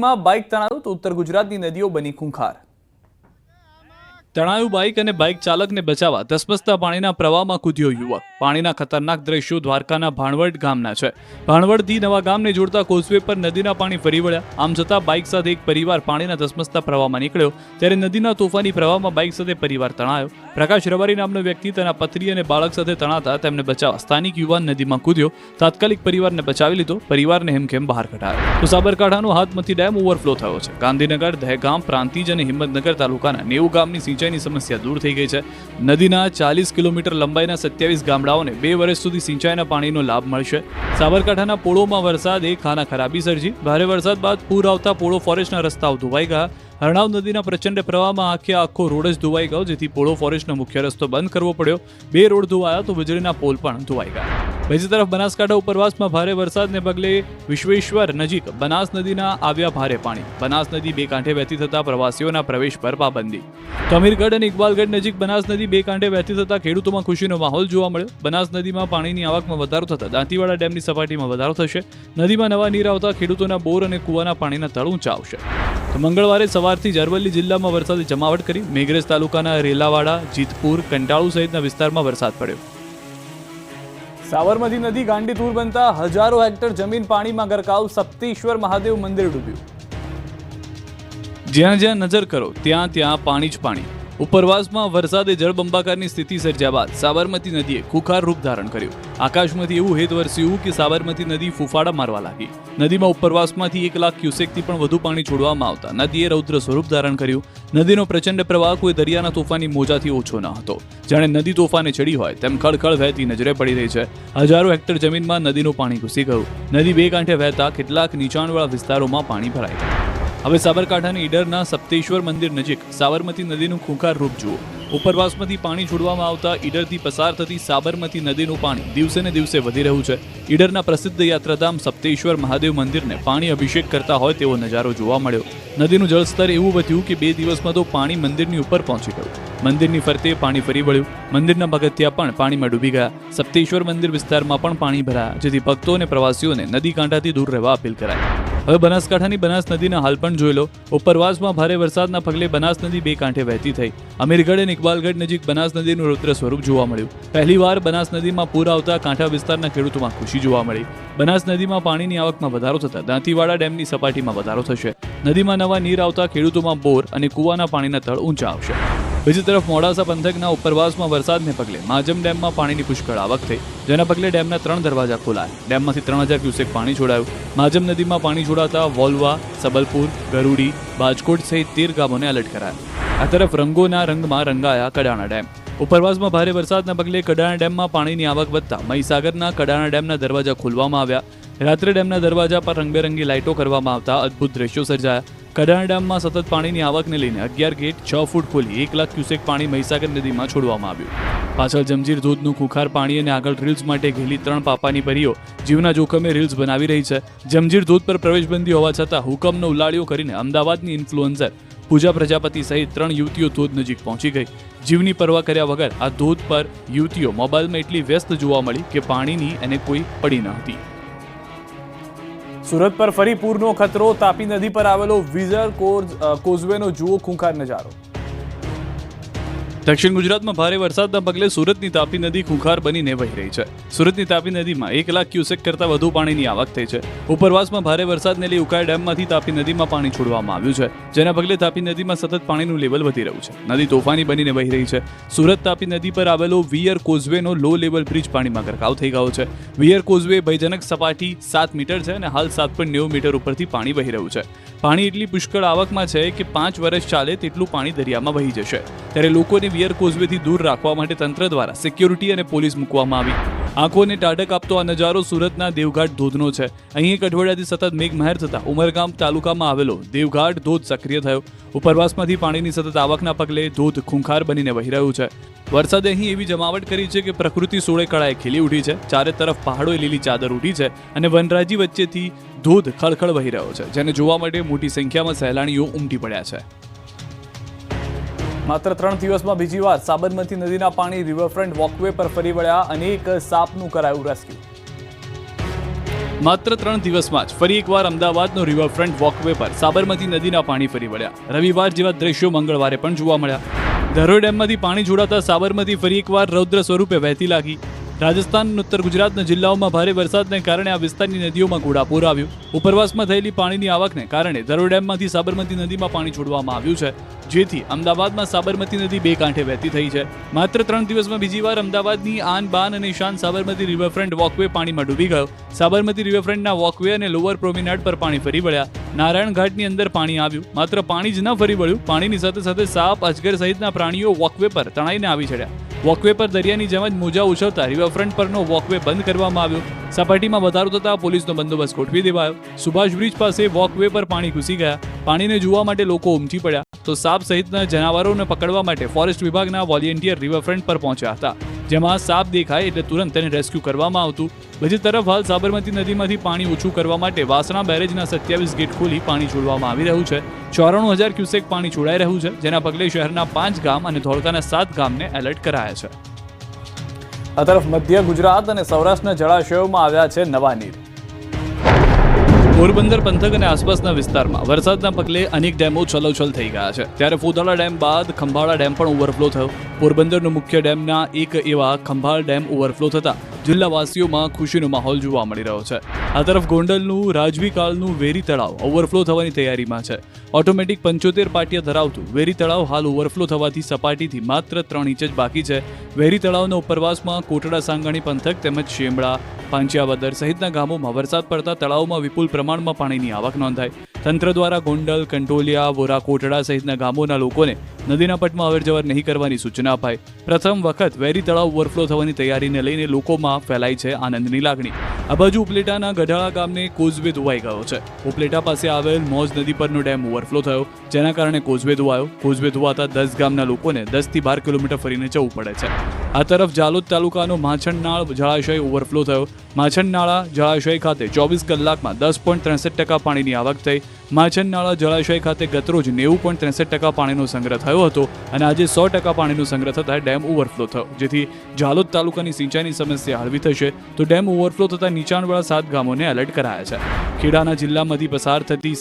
નદીમાં બાઇક તણાયું તો ઉત્તર ગુજરાતની નદીઓ બની ખૂંખાર। તણાયું બાઇક અને બાઇક ચાલકને બચાવવા ધસમસતા પાણીના પ્રવાહમાં કૂદ્યો યુવક। પાણીના ખતરનાક દ્રશ્યો દ્વારકાના ભાણવડ ગામના છે। ભાણવડથી નવા ગામને જોડતા કોઝવે પર નદીના પાણી ફરી વળ્યા। આમ છતાં બાઇક સાથે એક પરિવાર પાણીના ધસમસતા પ્રવાહમાં નીકળ્યો, ત્યારે નદીના તોફાની પ્રવાહમાં બાઇક સાથે પરિવાર તણાયો। પ્રકાશ રબારી નામનો વ્યક્તિ તેના પત્ની અને બાળક સાથે તણાતા તેમને બચાવવા સ્થાનિક યુવાન નદીમાં કૂદ્યો। તાત્કાલિક પરિવારને બચાવી લીધો, પરિવારને હેમખેમ બહાર કઢાયો। તો સાબરકાંઠાનો હાથમતી ડેમ ઓવરફ્લો થયો છે। ગાંધીનગર, દહેગામ, પ્રાંતિજ અને હિંમતનગર તાલુકાના 90 ગામની સિંચાઈની સમસ્યા દૂર થઈ ગઈ છે। નદીના 40 કિલોમીટર લંબાઈના 27 ગામડાઓને 2 વર્ષ સુધી સિંચાઈના પાણીનો લાભ મળશે। સાબરકાંઠાના પોળોમાં વરસાદે ખાના ખરાબી સર્જી। ભારે વરસાદ બાદ પૂર આવતા પોળો ફોરેસ્ટના રસ્તાઓ ધોવાઈ ગયા। હરણાવ નદીના પ્રચંડ પ્રવાહમાં આખો રોડ જ ધોવાઈ ગયો, જેથી પોળો ફોરેસ્ટનો મુખ્ય રસ્તો બંધ કરવો પડ્યો। 2 રોડ ધોવાયા તો વીજળીના પોલ પણ ધોવાઈ ગયા। બીજી તરફ બનાસકાંઠા ઉપરવાસમાં ભારે વરસાદને પગલે વિશ્વેશ્વર નજીક બનાસ નદીના આવ્યા ભારે પાણી। બનાસ નદી 2 કાંઠે વહેતી થતા પ્રવાસીઓના પ્રવેશ પર પાબંદી। તો અમીરગઢ અને ઇકબાલગઢ નજીક બનાસ નદી 2 કાંઠે વહેતી થતા ખેડૂતોમાં ખુશીનો માહોલ જોવા મળ્યો। બનાસ નદીમાં પાણીની આવકમાં વધારો થતા દાંતીવાડા ડેમની સપાટીમાં વધારો થશે। નદીમાં નવા નીર આવતા ખેડૂતોના બોર અને કૂવાના પાણીના તળ ઊંચા આવશે। તો મંગળવારે સવારથી જ અરવલ્લી જિલ્લામાં વરસાદે જમાવટ કરી। મેઘરજ તાલુકાના રેલાવાડા, જીતપુર, કંટાળુ સહિતના વિસ્તારમાં વરસાદ પડ્યો। સાબરમતી નદી ગાંડીતુર બનતા હજારો હેક્ટર જમીન પાણીમાં ગરકાવ। સપ્તેશ્વર મહાદેવ મંદિર ડૂબ્યું। જ્યાં જ્યાં નજર કરો ત્યાં ત્યાં પાણી જ પાણી। ઉપરવાસમાં વરસાદે જળબંબાકારની સ્થિતિ સર્જ્યા બાદ સાબરમતી નદીએ ખુખાર રૂપ ધારણ કર્યું। આકાશમાંથી એવું હેત વરસ્યું કે સાબરમતી નદી ફૂફાડા મારવા લાગી। નદીમાં ઉપરવાસમાંથી 1 લાખ ક્યુસેકથી પણ વધુ પાણી છોડવામાં આવતા નદીએ રૌદ્ર સ્વરૂપ ધારણ કર્યું। નદીનો પ્રચંડ પ્રવાહ કોઈ દરિયાના તોફાની મોજાથી ઓછો ન હતો। જાણે નદી તોફાને ચડી હોય તેમ ખળખળ વહેતી નજરે પડી રહી છે। હજારો હેક્ટર જમીનમાં નદીનું પાણી ઘૂસી ગયું। નદી 2 કાંઠે વહેતા કેટલાક નીચાણવાળા વિસ્તારોમાં પાણી ભરાઈ ગયા। હવે સાબરકાંઠાની ઈડરના સપ્તેશ્વર મંદિર નજીક સાબરમતી નદીનું ખૂંખાર રૂપ જુઓ। ઉપરવાસમાંથી પાણી છોડવામાં આવતા ઈડરથી પસાર થતી સાબરમતી નદીનું પાણી દિવસે ને દિવસે વધી રહ્યું છે। ઈડરના પ્રસિદ્ધ યાત્રાધામ સપ્તેશ્વર મહાદેવ મંદિરને પાણી અભિષેક કરતા હોય તેવો નજારો જોવા મળ્યો। નદીનું જળસ્તર એવું વધ્યું કે 2 દિવસમાં તો પાણી મંદિરની ઉપર પહોંચી ગયું। મંદિરની ફરતે પાણી ફરી વળ્યું। મંદિરના પગથિયા પણ પાણીમાં ડૂબી ગયા। સપ્તેશ્વર મંદિર વિસ્તારમાં પણ પાણી ભરાયા, જેથી ભક્તો અને પ્રવાસીઓને નદી કાંઠાથી દૂર રહેવા અપીલ કરાઈ। હવે બનાસકાંઠાની બનાસ નદીના હાલ પણ જોઈ લો। ઉપરવાસમાં ભારે વરસાદના પગલે બનાસ નદી 2 કાંઠે વહેતી થઈ। અમીરગઢ અને ઇકબાલગઢ નજીક બનાસ નદીનું રૌદ્ર સ્વરૂપ જોવા મળ્યું। પહેલીવાર બનાસ નદીમાં પૂર આવતા કાંઠા વિસ્તારના ખેડૂતોમાં ખુશી જોવા મળી। બનાસ નદીમાં પાણીની આવકમાં વધારો થતા દાંતીવાડા ડેમની સપાટીમાં વધારો થશે। નદીમાં નવા નીર આવતા ખેડૂતોમાં બોર અને કૂવાના પાણીના તળ ઊંચા આવશે। બીજી તરફ મોડાસા પંથકના ઉપરવાસમાં વરસાદને પગલે માજમ ડેમમાં પાણીની પુષ્કળ આવક થઈ, જેના પગલે ડેમના 3 દરવાજા ખોલાયા। ડેમમાંથી 3000 ક્યુસેક પાણી છોડાયું। માજમ નદીમાં પાણી છોડાતા વોલવા, સબલપુર, ગરુડી, બાજકોટ સહિત 13 ગામોને એલર્ટ કરાયા। આ તરફ રંગોના રંગમાં રંગાયા કડાણા ડેમ। ઉપરવાસમાં ભારે વરસાદના પગલે કડાણા ડેમમાં પાણીની આવક વધતા મહીસાગરના કડાણા ડેમના દરવાજા ખોલવામાં આવ્યા। રાત્રે ડેમના દરવાજા પર રંગબેરંગી લાઇટો કરવામાં આવતા અદ્ભુત દ્રશ્યો સર્જાયા। કડાણા ડેમમાં સતત પાણીની આવકને લઈને 11 ગેટ 6 ફૂટ ખોલી 1 લાખ ક્યુસેક પાણી મહીસાગર નદીમાં છોડવામાં આવ્યું। પાછળ જમજીર ધોધનું ખુખાર પાણી અને આગળ રીલ્સ માટે ઘેલી 3 પાપાની પરીઓ જીવના જોખમે રીલ્સ બનાવી રહી છે। જમજીર ધોધ પર પ્રવેશબંધી હોવા છતાં હુકમનો ઉલાળ્યો કરીને અમદાવાદની ઇન્ફ્લુએન્સર પૂજા પ્રજાપતિ સહિત 3 યુવતીઓ ધોધ નજીક પહોંચી ગઈ। જીવની પરવા કર્યા વગર આ ધોધ પર યુવતીઓ મોબાઈલમાં એટલી વ્યસ્ત જોવા મળી કે પાણીની એને કોઈ પડી ન હતી। સુરત પર ફરી પૂરનો ખતરો। તાપી નદી પર આવેલો વિઝર કોઝવેનો જુઓ ખૂંખાર નજારો। દક્ષિણ ગુજરાતમાં ભારે વરસાદના પગલે સુરતની તાપી નદી ખૂંખાર બનીને વહી રહી છે। સુરતની તાપી નદીમાં 1 લાખ ક્યુસેક કરતાં વધુ પાણીની આવક થઈ છે। ઉપરવાસમાં ભારે વરસાદને લઈ ઉકાઈ ડેમમાંથી તાપી નદીમાં પાણી છોડવામાં આવ્યું છે, જેના પગલે તાપી નદીમાં સતત પાણીનું લેવલ વધી રહ્યું છે। નદી તોફાની બનીને વહી રહી છે। સુરત તાપી નદી પર આવેલો વિયર કોઝવેનો લો લેવલ બ્રિજ પાણીમાં ગરકાવ થઈ ગયો છે। વિયર કોઝવે ભયજનક સપાટી 7 મીટર છે અને હાલ 7.90 મીટર ઉપરથી પાણી વહી રહ્યું છે। પાણી એટલી પુષ્કળ આવકમાં છે કે 5 વર્ષ ચાલે તેટલું પાણી દરિયામાં વહી જશે। ત્યારે લોકોને વિયર કોઝવેથી દૂર રાખવા માટે તંત્ર દ્વારા સિક્યોરિટી અને પોલીસ મૂકવામાં આવી। આંખોને ટાઢક આપતો આ નજારો સુરતના દેવઘાટ ધોધનો છે। અહીં 1 અઠવાડિયાથી સતત મેઘમહેર થતા ઉમરગામ તાલુકામાં આવેલો દેવઘાટ ધોધ સક્રિય થયો। ઉપરવાસમાંથી પાણીની સતત આવકના પગલે ધોધ ખૂંખાર બનીને વહી રહ્યું છે। વરસાદે અહીં એવી જમાવટ કરી છે કે પ્રકૃતિ સોળે કળાએ ખીલી ઉઠી છે। ચારે તરફ પહાડોએ લીલી ચાદર ઉઠી છે અને વનરાજી વચ્ચેથી ધોધ ખળખળ વહી રહ્યો છે, જેને જોવા માટે મોટી સંખ્યામાં સહેલાણીઓ ઉમટી પડ્યા છે। માત્ર 3 દિવસમાં બીજી વાર સાબરમતી નદીના પાણી રિવરફ્રન્ટ વોકવે પર ફરી વળ્યા। અનેક સાપનું કરાયું રેસ્ક્યુ। માત્ર 3 દિવસમાં જ ફરી એકવાર અમદાવાદનો રિવરફ્રન્ટ વોકવે પર સાબરમતી નદીના પાણી ફરી વળ્યા. રવિવાર જેવા દ્રશ્યો મંગળવારે પણ જોવા મળ્યા. ધરોઈ ડેમમાંથી પાણી છોડાતા સાબરમતી ફરી એકવાર રૌદ્ર સ્વરૂપે વહેતી લાગી. રાજસ્થાન અને ઉત્તર ગુજરાતના જિલ્લાઓમાં ભારે વરસાદને કારણે આ વિસ્તારની નદીઓમાં ઘોડાપૂર આવ્યું. ઉપરવાસમાં થયેલી પાણીની આવકને કારણે ધરોઈ ડેમમાંથી સાબરમતી નદીમાં પાણી છોડવામાં આવ્યું છે, જેથી અમદાવાદમાં સાબરમતી નદી બે કાંઠે વહેતી થઈ છે. માત્ર 3 દિવસમાં બીજી વાર અમદાવાદની આન બાન અને શાન સાબરમતી રિવરફ્રન્ટ વોકવે પાણીમાં ડૂબી ગયો. સાબરમતી રિવરફ્રન્ટના વોકવે અને લોઅર પ્રોમિનાડ પર પાણી ફરી વળ્યા. નારાયણ ઘાટની અંદર પાણી આવ્યું. માત્ર પાણી જ ન ફરી વળ્યું, પાણીની સાથે સાથે સાપ, અજગર સહિતના પ્રાણીઓ વોકવે પર તણાઈને આવી ચડ્યા. વોકવે પર દરિયાની જેમ જ મોજા ઉછળતા રિવરફ્રન્ટ પરનો વોકવે બંધ કરવામાં આવ્યો. સપાટીમાં વધારો થતા પોલીસનો બંદોબસ્ત ગોઠવી દેવાયો. સુભાષ બ્રિજ પાસે વોકવે પર પાણી ઘૂસી ગયા. પાણીને જોવા માટે લોકો ઉમટી પડ્યા, તો સાપ સહિતના જનાવરોને પકડવા માટે ફોરેસ્ટ વિભાગના વોલેન્ટિયર રિવરફ્રન્ટ પર પહોંચ્યા હતા, જેમાં સાપ દેખાય એટલે તુરંત તેને રેસ્ક્યુ કરવામાં આવતું. બીજી તરફ હાલ સાબરમતી નદીમાંથી પાણી ઓછું કરવા માટે વાસણા બેરેજના 27 ગેટ ખોલી પાણી છોડવામાં આવી રહ્યું છે. 94,000 ક્યુસેક પાણી છોડાઈ રહ્યું છે, જેના પગલે શહેરના 5 ગામ અને ધોળકાના 7 ગામને એલર્ટ કરાયા છે. આ તરફ મધ્ય ગુજરાત અને સૌરાષ્ટ્રના જળાશયોમાં આવ્યા છે નવા નીર. પોરબંદર પંથક અને આસપાસના વિસ્તારમાં વરસાદના પગલે અનેક ડેમો છલોછલ થઈ ગયા છે. ત્યારે ફોદાળા ડેમ બાદ ખંભાળા ડેમ પણ ઓવરફ્લો થયો. પોરબંદરનો મુખ્ય ડેમના એક એવા ખંભાળ ડેમ ઓવરફ્લો થતા જિલ્લાવાસીઓમાં ખુશીનો માહોલ જોવા મળી રહ્યો છે. આ તરફ ગોંડલનું રાજવી કાળનું વેરી તળાવ ઓવરફ્લો થવાની તૈયારીમાં છે. ઓટોમેટિક 75 પાટિયા ધરાવતું વેરી તળાવ હાલ ઓવરફ્લો થવાથી સપાટીથી માત્ર 3 ઇંચ જ બાકી છે. વેરી તળાવના ઉપરવાસમાં કોટડા સાંગાણી પંથક તેમજ શેમડા, પાંચિયાવદર સહિતના ગામોમાં વરસાદ પડતા તળાવમાં વિપુલ પ્રમાણમાં પાણીની આવક નોંધાઈ. તંત્ર દ્વારા ગોંડલ, કંટોલિયા, વોરા, કોટડા સહિતના ગામોના લોકોને નદીના પટમાં અવરજવર નહીં કરવાની સૂચના અપાઈ. પ્રથમ વખત વેરી તળાવ ઓવરફ્લો થવાની તૈયારીને લઈને લોકોમાં ફેલાઈ છે આનંદની લાગણી. આ બાજુ ઉપલેટાના ગઢાળા ગામને કોઝવે ધોવાઈ ગયો છે. ઉપલેટા પાસે આવેલ મોજ નદી પરનો ડેમ ઓવરફ્લો થયો, જેના કારણે કોઝવે ધોવાયો. કોઝવે ધોવાતા 10 ગામના લોકોને 10 થી 12 કિલોમીટર ફરીને જવું પડે છે. આ તરફ જાલોદ તાલુકાનો માછણનાળ જળાશય ઓવરફ્લો થયો. માછણનાળા જળાશય ખાતે 24 કલાકમાં 10.63% પાણીની આવક થઈ. માછણનાળા જળાશય ખાતે ગતરોજ 90.63% પાણીનો સંગ્રહ થયો હતો અને આજે 100% પાણીનો સંગ્રહ થતાં ડેમ ઓવરફ્લો થયો, જેથી જાલોદ તાલુકાની સિંચાઈની સમસ્યા હળવી થશે. તો ડેમ ઓવરફ્લો થતાં નીચાણવાળા 7 ગામોને એલર્ટ કરાયા છે. ખેડાના જિલ્લામાંથી પસાર થતી